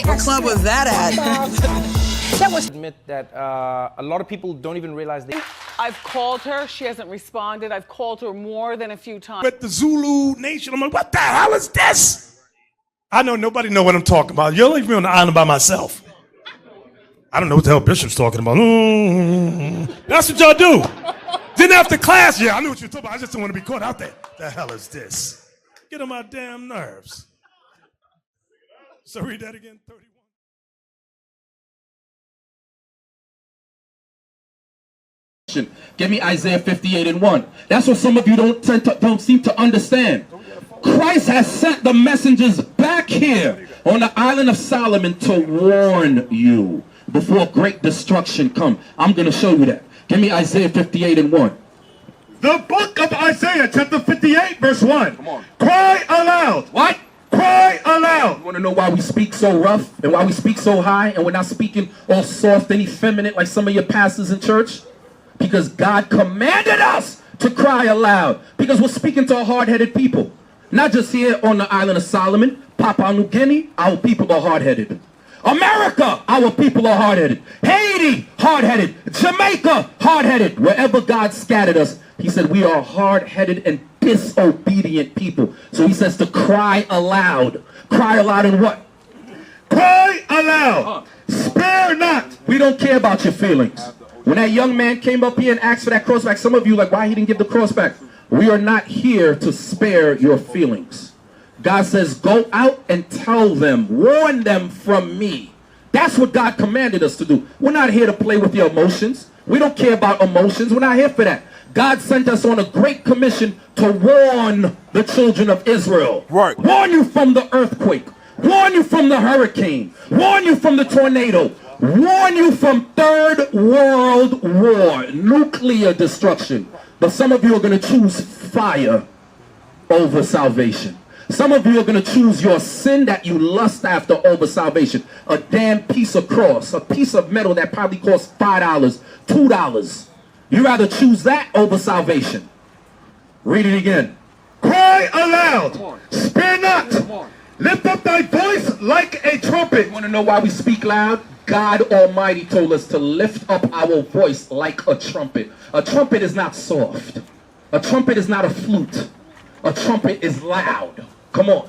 What club was that at? That was admit that a lot of people don't even realize they. I've called her. She hasn't responded. I've called her more than a few times. But the Zulu Nation, I'm like, what the hell is this? I know nobody know what I'm talking about. You'll leave me on the island by myself. I don't know what the hell Bishop's talking about. That's what y'all do. Then after class, yeah, I knew what you were talking about. I just don't want to be caught out there. The hell is this? Get on my damn nerves. So read that again, 31. Give me Isaiah 58:1. That's what some of you don't seem to understand. Christ has sent the messengers back here on the island of Solomon to warn you before great destruction come. I'm going to show you that. Give me Isaiah 58:1. The book of Isaiah, chapter 58, verse 1. Come on. Cry aloud. What? Cry aloud. You want to know why we speak so rough and why we speak so high and we're not speaking all soft and effeminate like some of your pastors in church? Because God commanded us to cry aloud. Because we're speaking to hard-headed people. Not just here on the island of Solomon. Papua New Guinea, our people are hard-headed. America, our people are hard-headed. Haiti, hard-headed. Jamaica, hard-headed. Wherever God scattered us, he said we are hard-headed and disobedient people. So he says to cry aloud. Cry aloud in what? Cry aloud. Spare not. We don't care about your feelings. When that young man came up here and asked for that cross back, some of you like, why he didn't give the cross back? We are not here to spare your feelings. God says, go out and tell them, warn them from me. That's what God commanded us to do. We're not here to play with your emotions. We don't care about emotions. We're not here for that. God sent us on a great commission to warn the children of Israel. Right. Warn you from the earthquake. Warn you from the hurricane. Warn you from the tornado. Warn you from third world war, nuclear destruction. But some of you are going to choose fire over salvation. Some of you are going to choose your sin that you lust after over salvation. A damn piece of cross, a piece of metal that probably costs $5, $2. You rather choose that over salvation. Read it again. Cry aloud. Spare not. Lift up thy voice like a trumpet. You want to know why we speak loud? God Almighty told us to lift up our voice like a trumpet. A trumpet is not soft. A trumpet is not a flute. A trumpet is loud. Come on.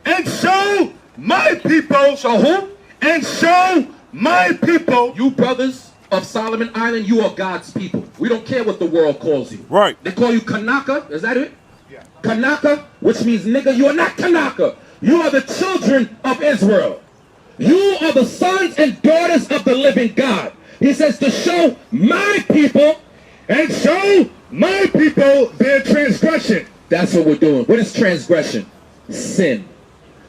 And show my people. Show who? And show my people. You brothers of Solomon Island, you are God's people. We don't care what the world calls you. Right. They call you Kanaka. Is that it? Yeah. Kanaka, which means nigga. You are not Kanaka. You are the children of Israel. You are the sons and daughters of the living God. He says to show my people and show my people their transgression. That's what we're doing. What is transgression? Sin.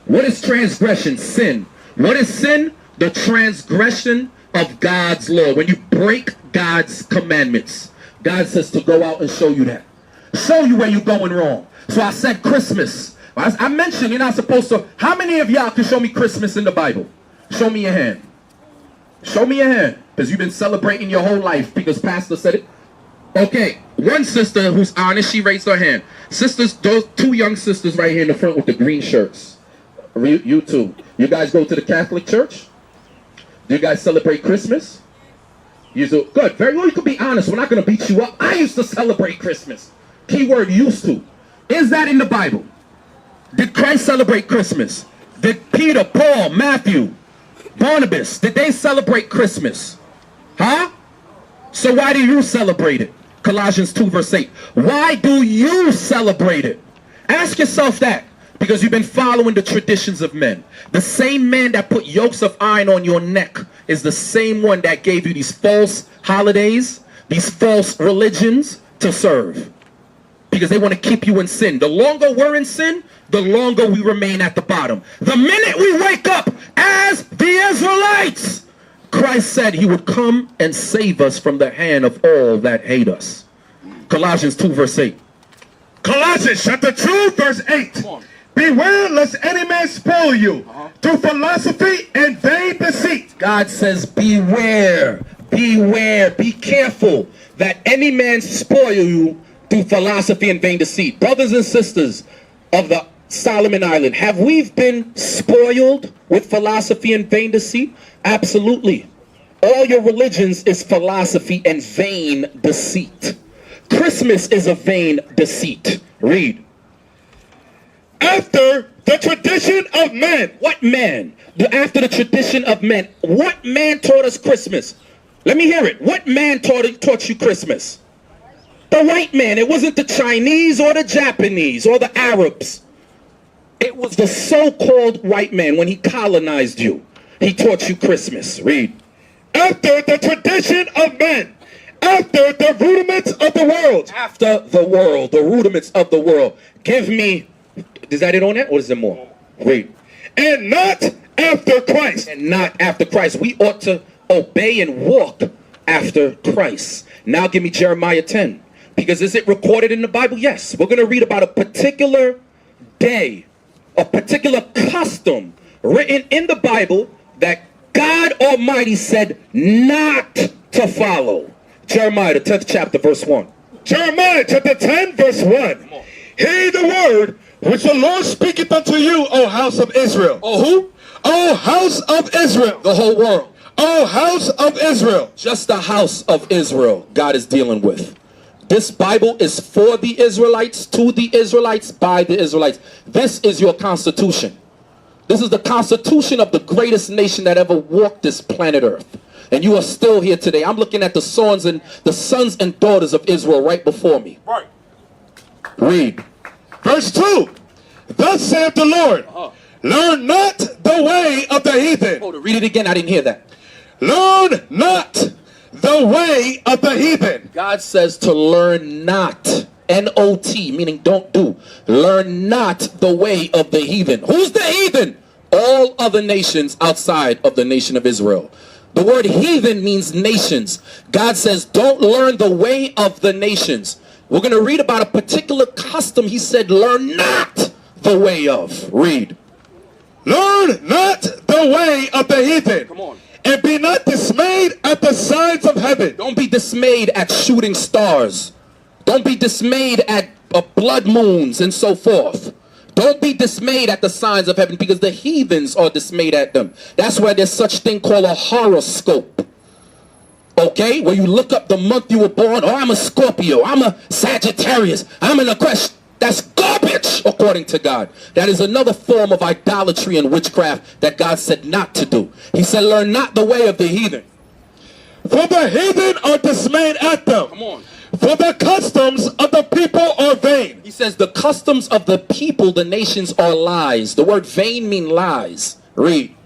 What is transgression? Sin. What is sin? The transgression of God's law. When you break God's commandments. God says to go out and show you that. Show you where you're going wrong. So I said Christmas. I mentioned you're not supposed to. How many of y'all can show me Christmas in the Bible? Show me your hand. Show me your hand. Because you've been celebrating your whole life because Pastor said it. Okay, one sister who's honest, she raised her hand. Sisters, those two young sisters right here in the front with the green shirts. You two. You guys go to the Catholic Church? Do you guys celebrate Christmas? You do. Good. Very well. You can be honest. We're not going to beat you up. I used to celebrate Christmas. Keyword used to. Is that in the Bible? Did Christ celebrate Christmas? Did Peter, Paul, Matthew, Barnabas, did they celebrate Christmas? Huh? So why do you celebrate it? Colossians 2 verse 8. Why do you celebrate it? Ask yourself that. Because you've been following the traditions of men. The same man that put yokes of iron on your neck is the same one that gave you these false holidays, these false religions to serve. Because they want to keep you in sin. The longer we're in sin, the longer we remain at the bottom. The minute we wake up as the Israelites, Christ said he would come and save us from the hand of all that hate us. Colossians 2 verse 8. Colossians chapter 2 verse 8. Beware lest any man spoil you through philosophy and vain deceit. God says beware, beware, be careful that any man spoil you through philosophy and vain deceit. Brothers and sisters of the Solomon Island, have we been spoiled with philosophy and vain deceit? Absolutely. All your religions is philosophy and vain deceit. Christmas is a vain deceit. Read. After the tradition of men. What man? After the tradition of men. What man taught us Christmas? Let me hear it. What man taught you Christmas? The white man. It wasn't the Chinese or the Japanese or the Arabs. It was the so-called white man. When he colonized you, he taught you Christmas. Read. After the tradition of men. After the rudiments of the world. After the world. The rudiments of the world. Give me... Is that it on that? Or is there more? Read. And not after Christ. And not after Christ. We ought to obey and walk after Christ. Now give me Jeremiah 10. Because is it recorded in the Bible? Yes. We're going to read about a particular day, a particular custom written in the Bible that God Almighty said not to follow. Jeremiah, the 10th chapter, verse 1. Jeremiah chapter 10, verse 1. Hear the word which the Lord speaketh unto you, O house of Israel. Oh, who? O house of Israel. The whole world. O house of Israel. Just the house of Israel God is dealing with. This Bible is for the Israelites, to the Israelites, by the Israelites. This is your constitution. This is the constitution of the greatest nation that ever walked this planet Earth. And you are still here today. I'm looking at the sons and daughters of Israel right before me. Right. Read. Verse 2. Thus saith the Lord, learn not the way of the heathen. Oh, to read it again, I didn't hear that. Learn not the way of the heathen. God says to learn not. N-O-T, meaning don't do. Learn not the way of the heathen. Who's the heathen? All other nations outside of the nation of Israel. The word heathen means nations. God says don't learn the way of the nations. We're going to read about a particular custom. He said learn not the way of. Read. Learn not the way of the heathen. Come on. And be not dismayed at the signs of heaven. Don't be dismayed at shooting stars. Don't be dismayed at blood moons and so forth. Don't be dismayed at the signs of heaven, because the heathens are dismayed at them. That's why there's such thing called a horoscope. Okay? Where you look up the month you were born. Oh, I'm a Scorpio. I'm a Sagittarius. I'm an Aquarius. That's garbage, according to God. That is another form of idolatry and witchcraft that God said not to do. He said, learn not the way of the heathen. For the heathen are dismayed at them. Come on. For the customs of the people are vain. He says the customs of the people, the nations, are lies. The word vain means lies. Read.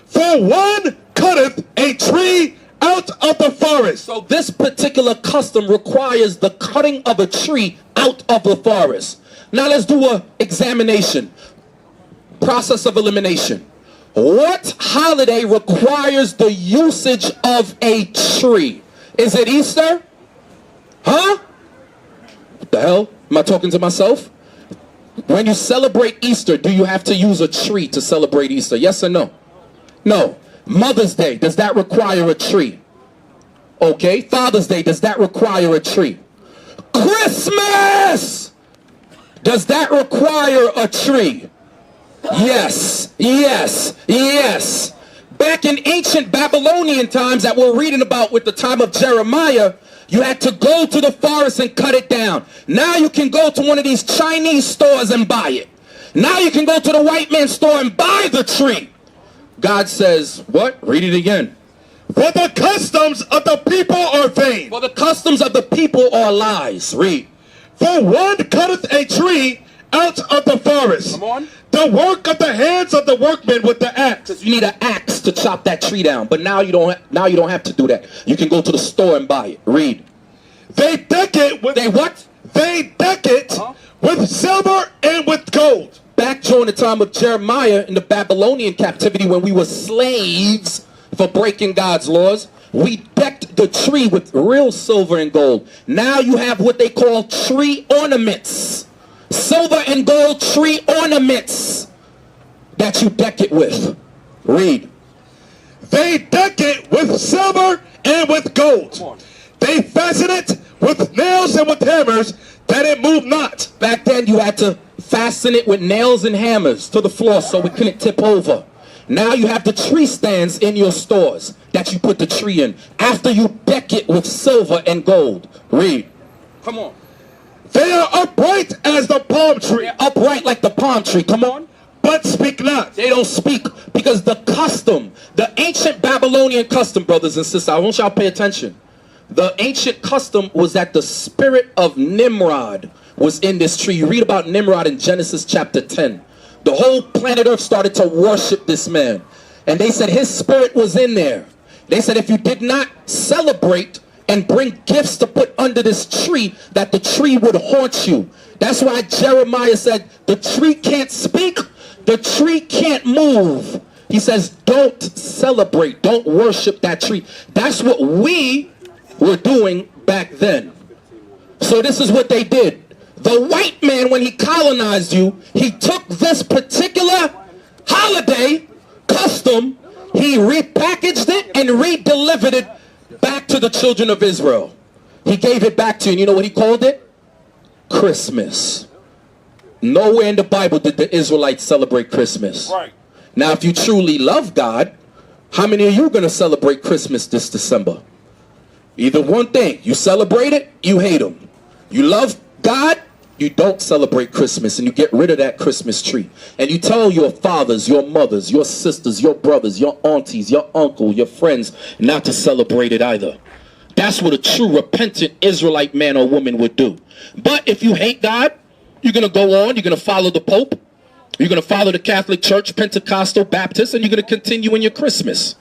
For one cutteth a tree out of the forest. So this particular custom requires the cutting of a tree out of the forest. Now let's do an examination. Process of elimination. What holiday requires the usage of a tree? Is it Easter? Huh? What the hell? Am I talking to myself? When you celebrate Easter, do you have to use a tree to celebrate Easter? Yes or no? No. Mother's Day, does that require a tree? Okay. Father's Day, does that require a tree? Christmas! Does that require a tree? Yes, yes, yes. Back in ancient Babylonian times that we're reading about with the time of Jeremiah, you had to go to the forest and cut it down. Now you can go to one of these Chinese stores and buy it. Now you can go to the white man's store and buy the tree. God says, what? Read it again. For the customs of the people are vain. For the customs of the people are lies. Read. For one cutteth a tree out of the forest. Come on. The work of the hands of the workmen with the axe. Because you need an axe to chop that tree down. But now you don't have to do that. You can go to the store and buy it. Read. They deck it with... They what? They deck it with silver and with gold. Back during the time of Jeremiah in the Babylonian captivity, when we were slaves for breaking God's laws, we decked the tree with real silver and gold. Now you have what they call tree ornaments. Silver and gold tree ornaments that you deck it with. Read. They deck it with silver and with gold. They fasten it with nails and with hammers, that it move not. Back then you had to fasten it with nails and hammers to the floor so it couldn't tip over. Now you have the tree stands in your stores that you put the tree in. After you deck it with silver and gold. Read. Come on. They are upright as the palm tree. They're upright like the palm tree. Come on. But speak not. They don't speak because the custom, the ancient Babylonian custom, brothers and sisters, I want y'all to pay attention. The ancient custom was that the spirit of Nimrod was in this tree. You read about Nimrod in Genesis chapter 10. The whole planet Earth started to worship this man. And they said his spirit was in there. They said if you did not celebrate and bring gifts to put under this tree, that the tree would haunt you. That's why Jeremiah said, the tree can't speak, the tree can't move. He says, don't celebrate, don't worship that tree. That's what we were doing back then. So this is what they did. The white man, when he colonized you, he took this particular holiday custom, he repackaged it and redelivered it back to the children of Israel. He gave it back to you. And you know what he called it? Christmas. Nowhere in the Bible did the Israelites celebrate Christmas. Right. Now, if you truly love God, how many of you are going to celebrate Christmas this December? Either one thing. You celebrate it, you hate him. You love God, you don't celebrate Christmas, and you get rid of that Christmas tree. And you tell your fathers, your mothers, your sisters, your brothers, your aunties, your uncle, your friends not to celebrate it either. That's what a true repentant Israelite man or woman would do. But if you hate God, you're going to go on, you're going to follow the Pope, you're going to follow the Catholic Church, Pentecostal, Baptist, and you're going to continue in your Christmas.